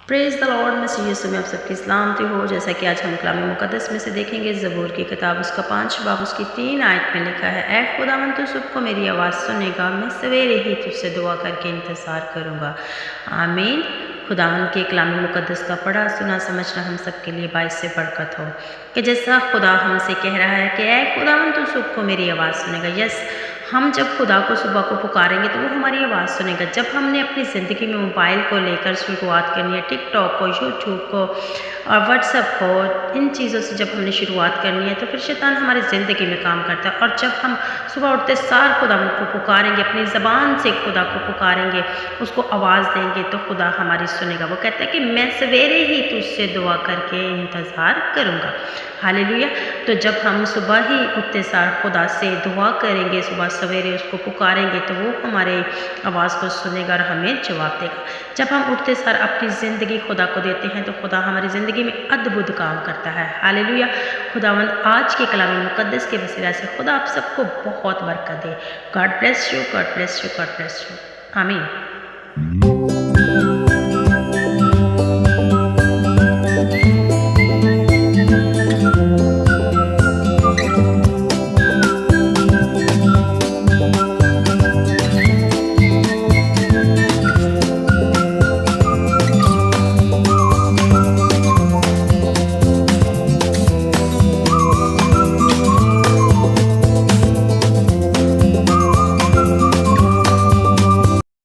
Praise the Lord. मसीह यीशु में आप सबकी सलामती हो। जैसा कि आज हम कलाम मुक़द्दस में से देखेंगे, ज़बूर की किताब उसका 5 बाब उसकी 3 आयत में लिखा है, ऐ खुदावंद तू सुबह मेरी आवाज़ सुनेगा, मैं सवेरे ही तुझसे दुआ करके इंतज़ार करूँगा। आमीन। खुदावंद के कलाम मुक़द्दस का पढ़ा सुना समझना हम सबके लिए बाइस से बरकत हो कि जैसा खुदा हमसे कह रहा है कि ऐ खुदावंद तू सुबह मेरी आवाज़ सुनेगा। यस, हम जब खुदा को सुबह को पुकारेंगे तो वो हमारी आवाज़ सुनेगा। जब हमने अपनी ज़िंदगी में मोबाइल को लेकर शुरुआत करनी है, टिकटॉक को, यूट्यूब को और व्हाट्सएप को, इन चीज़ों से जब हमने शुरुआत करनी है तो फिर शैतान हमारी ज़िंदगी में काम करता है। और जब हम सुबह उठते सार खुदा को पुकारेंगे, अपनी ज़बान से खुदा को पुकारेंगे, उसको आवाज़ देंगे तो खुदा हमारी सुनेगा। वो कहता है कि मैं सवेरे ही तुझसे दुआ करके इंतज़ार करूँगा। हालेलुया। तो जब हम सुबह ही उठते सार खुदा से दुआ करेंगे, सुबह सवेरे उसको पुकारेंगे तो वो हमारे आवाज़ को सुनेगा और हमें जवाब देगा। जब हम उठते सार अपनी ज़िंदगी खुदा को देते हैं तो खुदा हमारी ज़िंदगी में अद्भुत काम करता है। हालेलुया। खुदावंद आज के कलाम मुक़द्दस के वसीला से खुदा आप सबको बहुत बरकत दे। God bless you, God bless you, God bless you. आमीन।